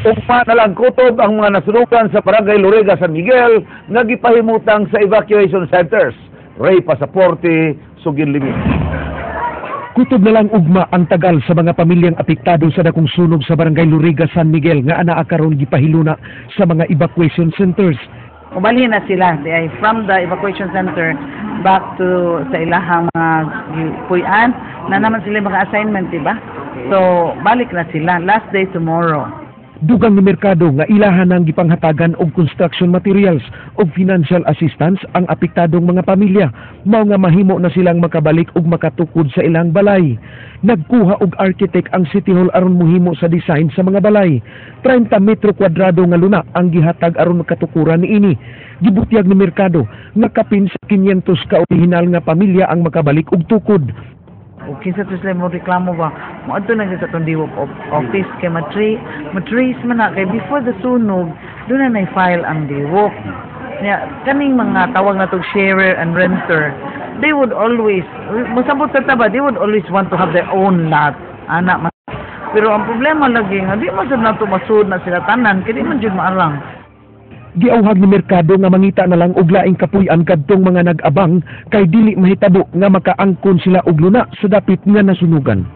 Ugma na lang kutob ang mga nasunugan sa Barangay Loriga, San Miguel nga gipahimutang sa evacuation centers. Ray Pasaporte, Sugin Limit. Kutob na lang ugma ang tagal sa mga pamilyang apektado sa dakong sunog sa Barangay Loriga, San Miguel nga anaa karon gipahiluna sa mga evacuation centers. Ubalhin na sila from the evacuation center back to sa ilahang mga puyan na naman sila mga assignment, diba? So, balik na sila. Last day tomorrow. Dugang ni merkado nga ilahan ang gipanghatagan og construction materials o financial assistance ang apektadong mga pamilya. Mao nga mahimo na silang makabalik og makatukod sa ilang balay. Nagkuha og architect ang City Hall aron mohimo sa design sa mga balay. 30 metro kwadrado nga luna ang gihatag aron makatukuran niini. Gibutyag ni merkado nga kapin sa 500 ka orihinal nga pamilya ang makabalik og tukod. O kinsa to sila mo reklamo ba? Moadto na sa Tondiwop office kay matrace man na kay before the sunog doon na file ang Diwap. Kaning mga tawag na tong sharer and renter, they would always masabot sa taba, they would always want to have their own lot. Pero ang problema lagi nga di man sad nato masud na sila tanan kay di man jud maalang. Giauhag ni merkado nga mangita na lang og laing kapuy-an kadtong mga nag-abang kay dili mahitabo nga makaangkon sila og luna sa dapit nga nasunugan.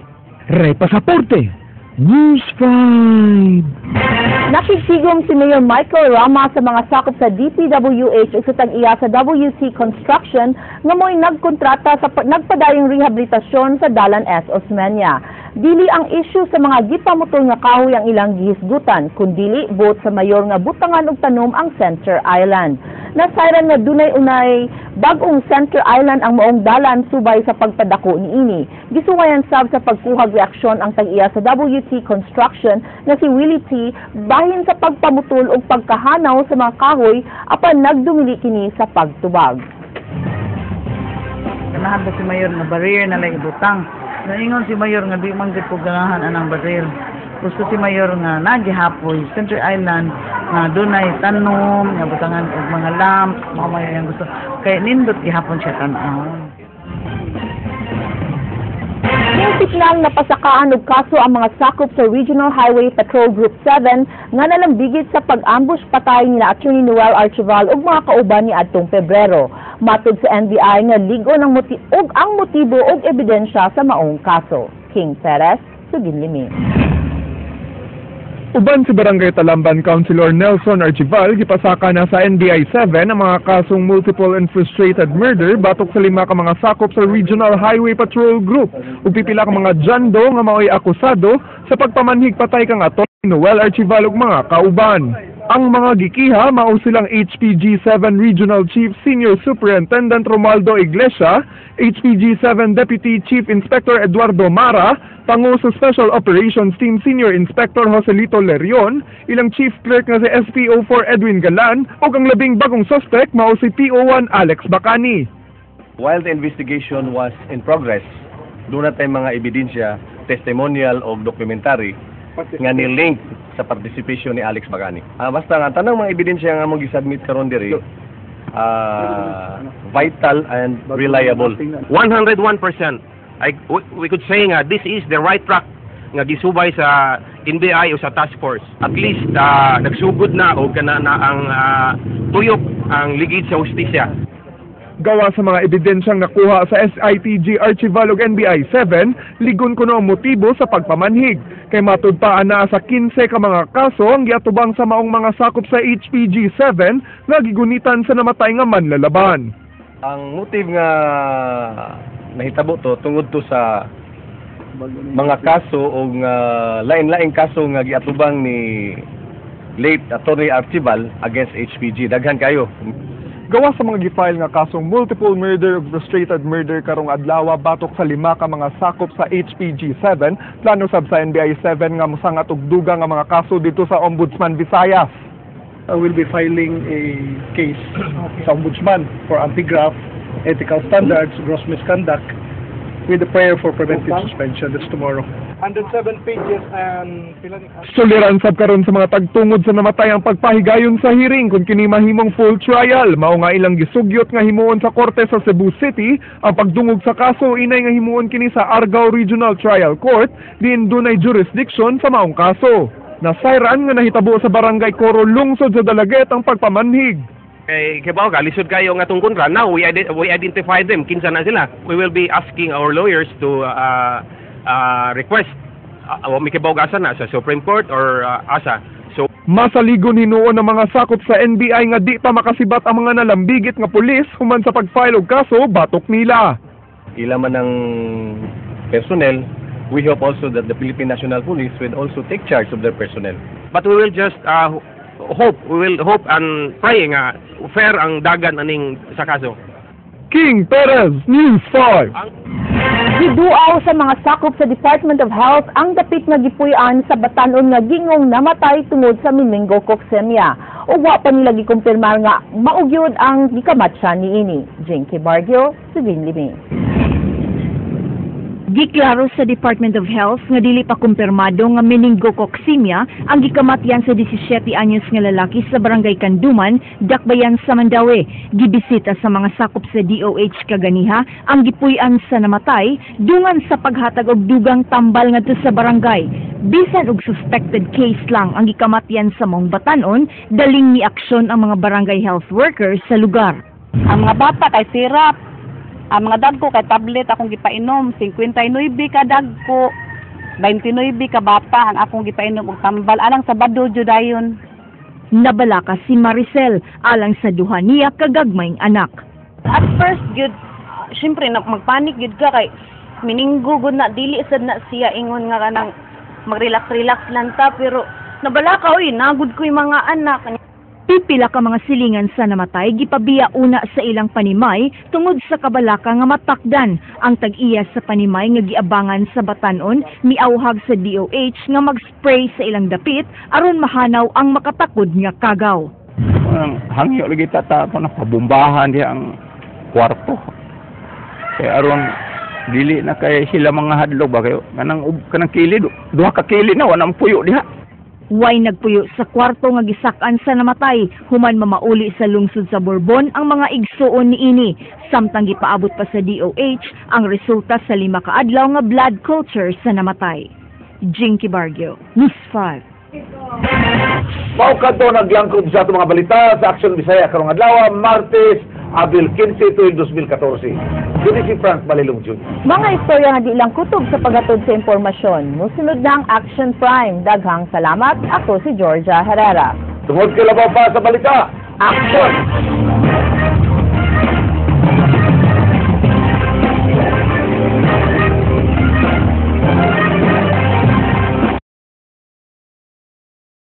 Ray Pasaporte, News 5. Nakiksigom si Mayor Michael Rama sa mga sakop sa DPWH ug sa tag-iya sa WC Construction nga mo'y nagkontrata sa nagpadayong rehabilitasyon sa Dalan S. Osmeña. Dili ang issue sa mga gipamutol nga kahoy ang ilang gihisgutan, kundili bot sa mayor nga butangan og tanom ang Center Island. Nasayran nga dunay-unay bag-ong Center Island ang maong dalan subay sa pagpadako niini. Gisuwayan sab sa pagkuhag reaksyon ang tag-iya sa WT Construction nga si Willie T bahin sa pagpamutol og pagkahanaw sa mga kahoy apan nagdumili kini sa pagtubag. Ganahan ba si mayor nga barrier na lang ibutang? Naingon si mayor nga di man gid ko ganahan anang barrier. Gusto si mayor nga nagihapoy Center Island nga dunay tanom nga butangan og mga lamp, mga mayor yang gusto kay nindot gihapon siya tan-aw. Signal na pasakaan og kaso ang mga sakop sa Regional Highway Patrol Group 7 nga nalambigit sa pag-ambush patay ni Attorney Noel Archival ug mga kauban ni adtong Pebrero. Matod sa NBI nga ligon ang motibo ug ebidensya sa maong kaso. King Perez, Sugin Limit. Uban si Barangay Talamban Councilor Nelson Archival gipasaka na sa NBI 7 ang mga kasong multiple and frustrated murder batok sa 5 ka mga sakop sa Regional Highway Patrol Group ug pipila ka mga jando nga mao'y akusado sa pagpamanhig patay kang Attorney Noel Archival ug mga kauban. Ang mga gikiha mao silang HPG 7 Regional Chief Senior Superintendent Romualdo Iglesia, HPG 7 Deputy Chief Inspector Eduardo Mara, pangu sa Special Operations Team Senior Inspector Joselito Lerion, ilang Chief Clerk nga si SPO4 Edwin Galan, o ang labing bagong suspect mao si PO1 Alex Bacani. While the investigation was in progress, doon na tayong mga ebidensya, testimonial o documentary nga ni-link sa participation ni Alex Bacani. Basta nga, tanang mga ebidensya nga mong gisubmit karon diri, vital and reliable. 101%. We could say nga, this is the right track nga gisubay sa NBI o sa task force. At least, nagsugod na o kana na ang tuyok ang ligid sa hustisya. Gawa sa mga ebidensyang nakuha sa SITG Archival ug NBI 7, ligon kuno ang motibo sa pagpamanhig. Kay matud pa ana sa 15 ka mga kaso ang giatubang sa maong mga sakop sa HPG 7 nga gigunitan sa namatay nga manlalaban. Ang motive nga nahitabo to tungod to sa mga kaso o lain-laing kaso nga giatubang ni late Attorney Archival against HPG. Daghan kayo. Gawa sa mga gifile nga kasong multiple murder ug frustrated murder karong adlaw batok sa 5 ka mga sakop sa HPG 7, plano sab sa NBI 7 nga mosangat og dugang nga mga kaso dito sa Ombudsman Visayas. We'll be filing a case sa Ombudsman for anti-graft, ethical standards, gross misconduct with the prayer for preventive suspension. That's tomorrow. 107 pages and Suliran sab karon sa mga tagtungod sa namatay ang pagpahigayon sa hearing kung kini mahimong full trial. Mao nga ilang gisugyot nga himuon sa korte sa Cebu City ang pagdungog sa kaso inay nga himuon kini sa Argao Regional Trial Court diin dunay jurisdiction sa maong kaso. Nasayran nga nahitabo sa barangay Coro lungsod sa Dalaget ang pagpamanhig. Kay kibaw ka, lisod kayo nga tong kontra. Now, we identified them. Kinsa na sila. We will be asking our lawyers to request may kibaw asa na sa Supreme Court or asa. So, Masaligon hinuon ng mga sakop sa NBI nga di pa makasibat ang mga nalambigit nga pulis human sa pag-file og kaso batok nila. Ila man ng personnel, we hope also that the Philippine National Police will also take charge of their personnel. but we will just we will hope and pray nga fair ang dagan aning sa kaso. King Perez, News 5. Giduaw sa mga sakop sa Department of Health ang dapit nga gipuy-an sa batanon nga gingong namatay tungod sa meningococcemia. Ug wa pa nila gikumpirmar nga maugyod ang gikamatsa niini. Jinky Bargio, Subin Limi. Giklaro sa Department of Health nga dili pa kumpirmado nga meningococcemia ang gikamatyan sa 17 anyos nga lalaki sa Barangay Kanduman, Dakbayan sa Mandaue. Gibisita sa mga sakop sa DOH kaganiha ang gipuy-an sa namatay dungan sa paghatag og dugang tambal ngadto sa barangay. Bisan og suspected case lang ang gikamatyan sa mong batanon, daling ni aksyon ang mga barangay health workers sa lugar. Ang mga bata kay sirap, ang mga dagko kay tablet akong gipainom, 59 ka dagko, 29 ka bata ang akong gipainom og tambal alang Sabado judayon. Nabalaka si Maricel alang sa duha niya kagagmayng anak. At first gyud syempre magpanik gyud ka kay mininggo gud na dili sad na siya ingon nga kanang mag-relax lang ta, pero nabalaka oy nagud ko yung mga anak. Pipila ka mga silingan sa namatay gipabiya una sa ilang panimay tungod sa kabalaka nga matakdan. Ang tag-iya sa panimay nga giabangan sa batanon miauhag sa DOH nga mag-spray sa ilang dapit aron mahanaw ang makatakod nga kagaw. Hangyo lagi tata ko na pabumbahan diya ang kwarto. Kaya aron dili na kay sila mga hadlok ba kayo kanang kilid duha ka kilid na wanang puyo diha. Way nagpuyo sa kwarto nga gisak-an sa namatay, human mamauli sa lungsod sa Bourbon ang mga igsuon niini, samtang gipaabot pa sa DOH ang resulta sa 5 kaadlaw nga blood culture sa namatay. Jinky Bargio, News 5. Mao kadto naglangkob sa atong mga balita sa Action Bisaya karong adlaw, Martes, Abril 15 tuig 2014. Dili si Frank Balilong Jr. Mga istorya nga di lang kutob sa paghatod sa impormasyon. Musunod na ang Action Prime. Daghang salamat. Ako si Georgia Herrera. Tungod kay labaw pa sa balita, Action!